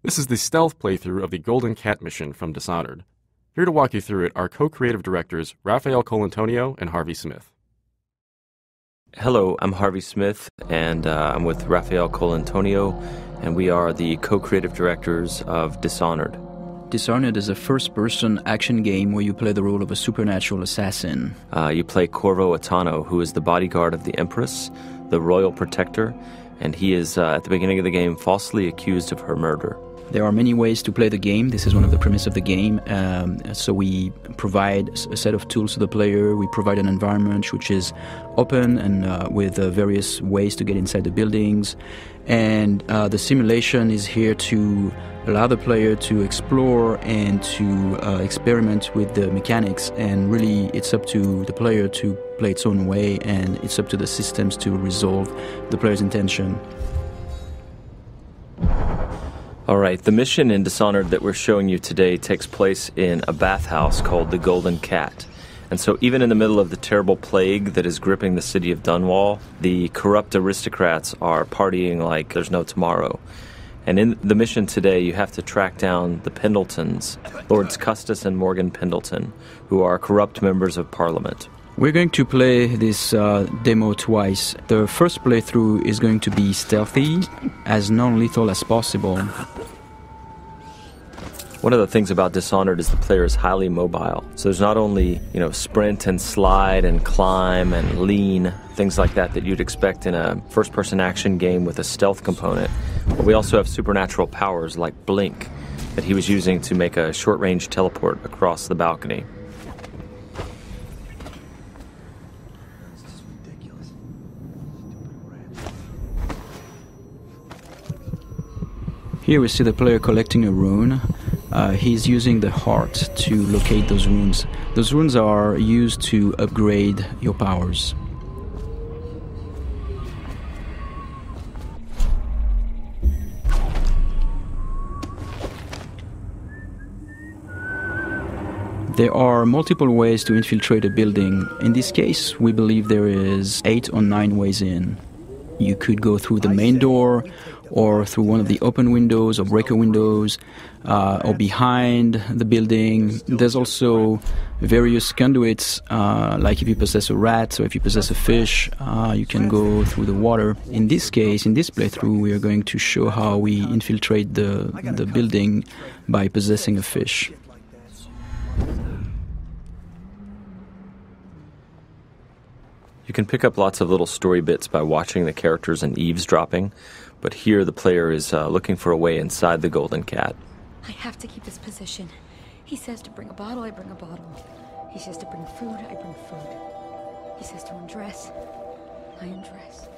This is the stealth playthrough of the Golden Cat mission from Dishonored. Here to walk you through it are co-creative directors Raphael Colantonio and Harvey Smith. Hello, I'm Harvey Smith, and I'm with Raphael Colantonio, and we are the co-creative directors of Dishonored. Dishonored is a first-person action game where you play the role of a supernatural assassin. You play Corvo Attano, who is the bodyguard of the Empress, the royal protector, and he is, at the beginning of the game, falsely accused of her murder. There are many ways to play the game. This is one of the premises of the game. So we provide a set of tools to the player. We provide an environment which is open and with various ways to get inside the buildings. And the simulation is here to allow the player to explore and to experiment with the mechanics. And really, it's up to the player to play its own way, and it's up to the systems to resolve the player's intention. All right, the mission in Dishonored that we're showing you today takes place in a bathhouse called the Golden Cat. And so even in the middle of the terrible plague that is gripping the city of Dunwall, the corrupt aristocrats are partying like there's no tomorrow. And in the mission today, you have to track down the Pendletons, Lords Custis and Morgan Pendleton, who are corrupt members of Parliament. We're going to play this demo twice. The first playthrough is going to be stealthy, as non-lethal as possible. One of the things about Dishonored is the player is highly mobile. So there's not only, sprint and slide and climb and lean, things like that you'd expect in a first-person action game with a stealth component. But we also have supernatural powers like Blink that he was using to make a short-range teleport across the balcony. Here we see the player collecting a rune. He's using the heart to locate those runes. Those runes are used to upgrade your powers. There are multiple ways to infiltrate a building. In this case, we believe there is 8 or 9 ways in. You could go through the main door, or through one of the open windows or breaker windows, or behind the building. There's also various conduits, like if you possess a rat or if you possess a fish, you can go through the water. In this case, in this playthrough, we are going to show how we infiltrate the building by possessing a fish. You can pick up lots of little story bits by watching the characters and eavesdropping, but here the player is looking for a way inside the Golden Cat. I have to keep this position. He says to bring a bottle, I bring a bottle. He says to bring food, I bring food. He says to undress, I undress.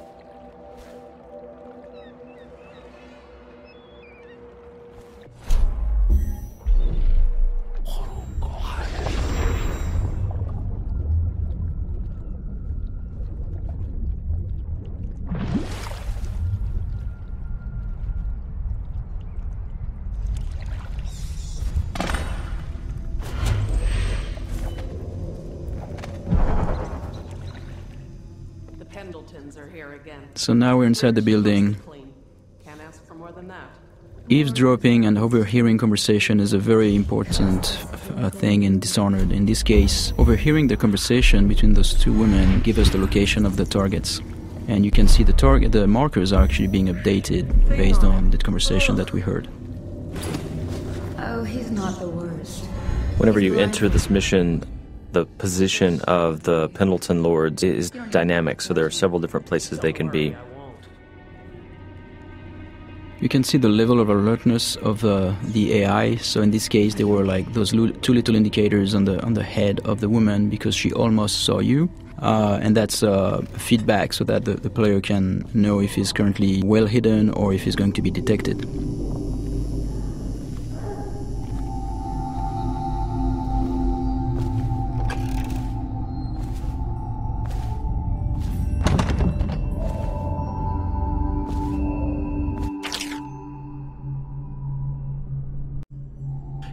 Pendletons are here again. So now we're inside the building. Can't ask for more than that. Eavesdropping and overhearing conversation is a very important thing in Dishonored. In this case, overhearing the conversation between those two women gives us the location of the targets. And you can see the markers are actually being updated based on the conversation that we heard. Oh, he's not the worst. Whenever you enter this mission, the position of the Pendleton Lords is dynamic, so there are several different places they can be. You can see the level of alertness of the AI. So in this case, there were like those 2 little indicators on the head of the woman because she almost saw you. And that's feedback so that the player can know if he's currently well hidden or if he's going to be detected.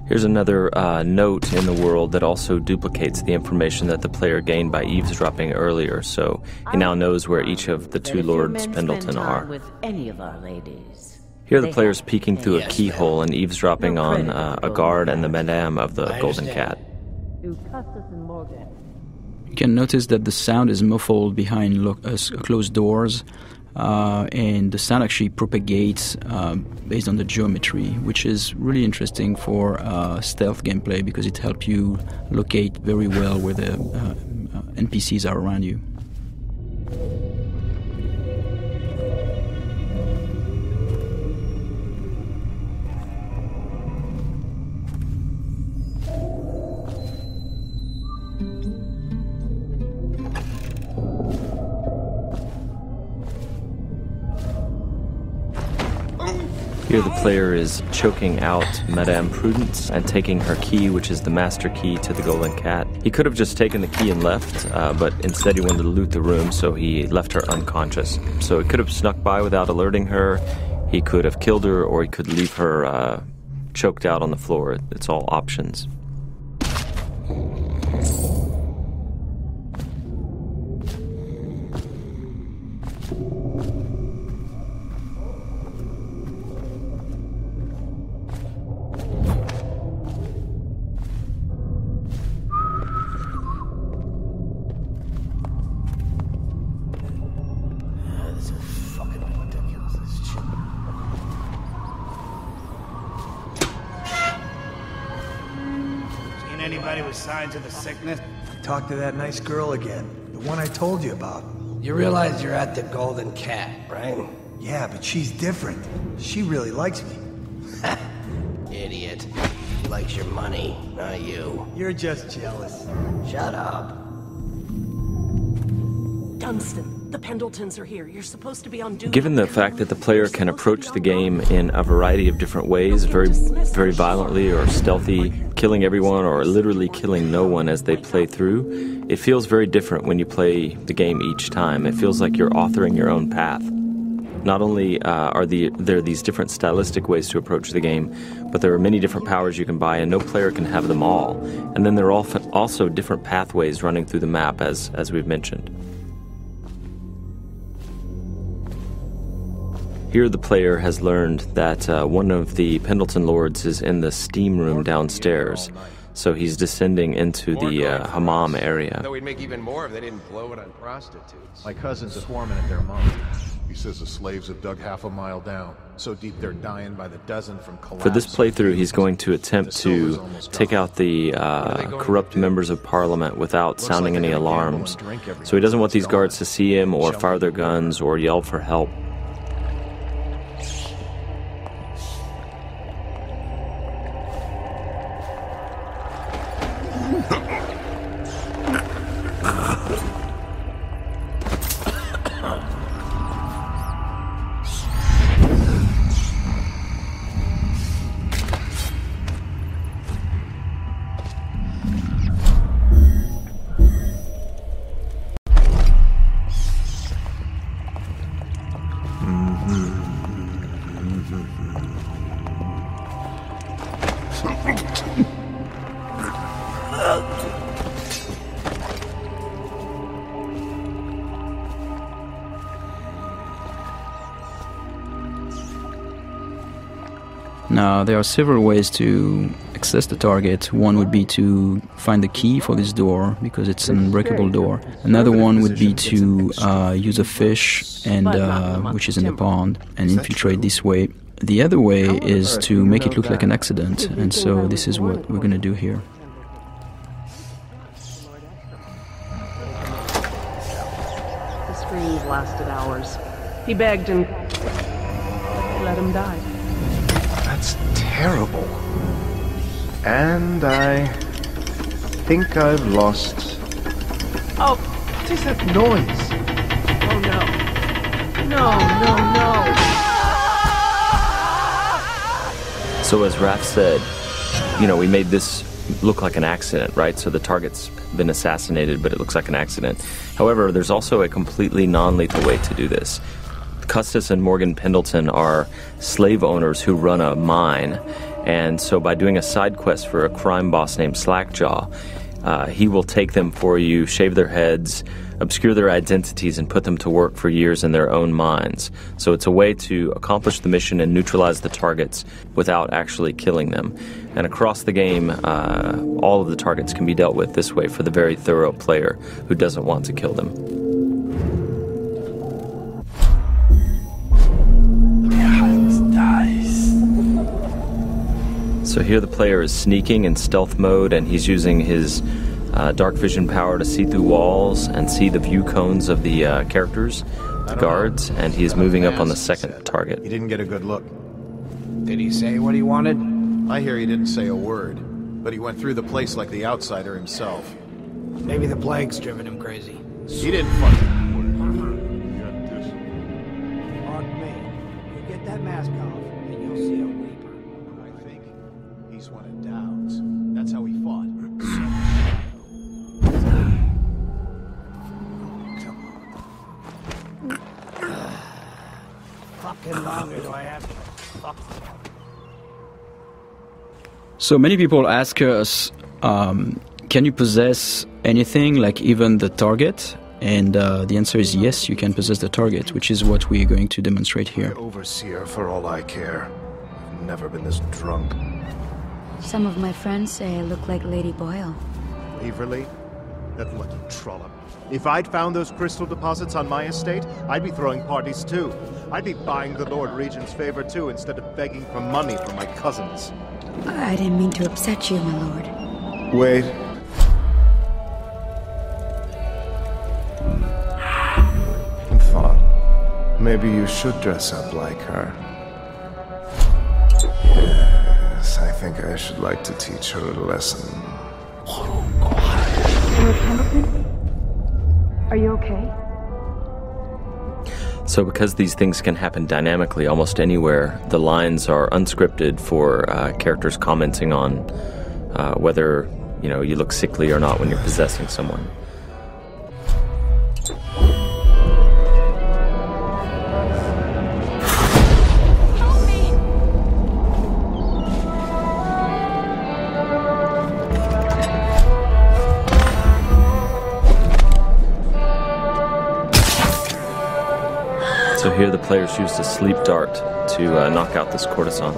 Here's another note in the world that also duplicates the information that the player gained by eavesdropping earlier, so he now knows where each of the 2 Lords Pendleton are. With any of our ladies. Here the player's peeking through a keyhole and eavesdropping on a guard and the madame of the Golden Cat. You can notice that the sound is muffled behind closed doors, and the sound actually propagates based on the geometry, which is really interesting for stealth gameplay because it helps you locate very well where the NPCs are around you. Here the player is choking out Madame Prudence and taking her key, which is the master key to the Golden Cat. He could have just taken the key and left, but instead he wanted to loot the room, so he left her unconscious. So he could have snuck by without alerting her, he could have killed her, or he could leave her choked out on the floor. It's all options. Anybody with signs of the sickness? Talk to that nice girl again. The one I told you about. You realize you're at the Golden Cat, right? Yeah, but she's different. She really likes me. Idiot. She likes your money, not you. You're just jealous. Shut up. Dunstan, the Pendletons are here. You're supposed to be on duty. Given the fact that the player can approach the game in a variety of different ways, very violently or stealthy, killing everyone or literally killing no one as they play through, it feels very different when you play the game each time. It feels like you're authoring your own path. Not only are there these different stylistic ways to approach the game, but there are many different powers you can buy, and no player can have them all. And then there are also different pathways running through the map, as we've mentioned. Here the player has learned that one of the Pendleton lords is in the steam room downstairs, so he's descending into the hammam area. Though we'd make even more if they didn't blow it on prostitutes. My cousins are swarming at their mountain. He says the slaves have dug half a mile down, so deep they're dying by the dozen from collapse. For this playthrough, he's going to attempt to take out the corrupt members of Parliament without sounding any alarms. So he doesn't want these guards to see him or fire their guns or yell for help. Now, there are several ways to access the target. One would be to find the key for this door, because it's an unbreakable door. Another one would be to use a fish, and which is in the pond, and infiltrate this way. The other way is to make it look like an accident, and so this is what we're going to do here. The screams lasted hours. He begged and let him die. That's terrible. And I think I've lost... Oh, What is that noise? oh no. No. So as Raph said, we made this look like an accident, right? So the target's been assassinated, but it looks like an accident. However, there's also a completely non-lethal way to do this. Custis and Morgan Pendleton are slave owners who run a mine, and so by doing a side quest for a crime boss named Slackjaw, he will take them for you, shave their heads, obscure their identities, and put them to work for years in their own minds. So it's a way to accomplish the mission and neutralize the targets without actually killing them. And across the game, all of the targets can be dealt with this way for the very thorough player who doesn't want to kill them. So here the player is sneaking in stealth mode, and he's using his dark vision power to see through walls and see the view cones of the characters, the guards, and he is moving up on the second target. He didn't get a good look. Did he say what he wanted? I hear he didn't say a word, but he went through the place like the outsider himself. Maybe the plague's driven him crazy. He didn't fucking... Mark me. You get that mask off, and you'll see a Reaper. I think he's one of Dowd's. That's how he fought. Fucking longer do I have to fuck? So many people ask us, can you possess anything, like even the target? And the answer is yes, you can possess the target, which is what we're going to demonstrate here. Overseer, for all I care. I've never been this drunk. Some of my friends say I look like Lady Boyle. Waverly? That lucky trollop. If I'd found those crystal deposits on my estate, I'd be throwing parties too. I'd be buying the Lord Regent's favor too, instead of begging for money from my cousins. I didn't mean to upset you, my lord. Wait. I thought maybe you should dress up like her. Yes, I think I should like to teach her a lesson. Lord Hamilton? Are you okay? So because these things can happen dynamically almost anywhere, the lines are unscripted for characters commenting on whether, you know, you look sickly or not when you're possessing someone. So here the players used a sleep dart to knock out this courtesan.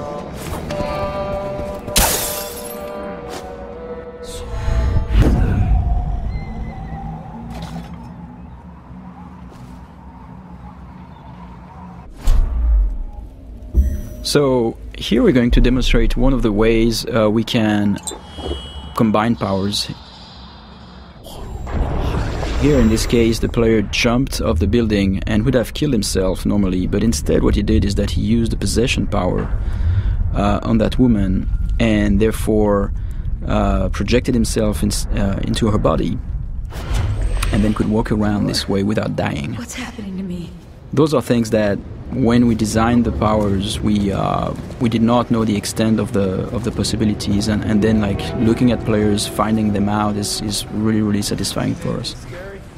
So here we're going to demonstrate one of the ways we can combine powers. Here in this case the player jumped off the building and would have killed himself normally, but instead what he did is that he used the possession power on that woman and therefore projected himself into her body and then could walk around this way without dying. What's happening to me? Those are things that when we designed the powers we did not know the extent of the possibilities, and then like looking at players finding them out is really, really satisfying for us.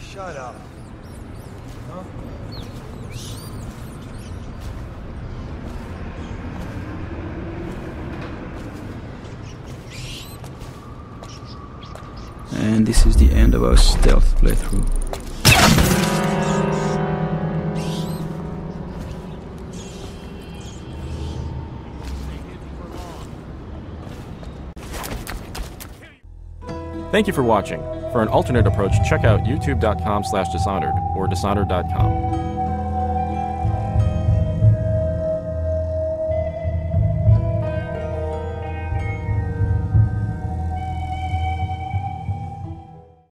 Shut up. Huh? And this is the end of our stealth playthrough. Thank you for watching. For an alternate approach, check out youtube.com/Dishonored or Dishonored.com.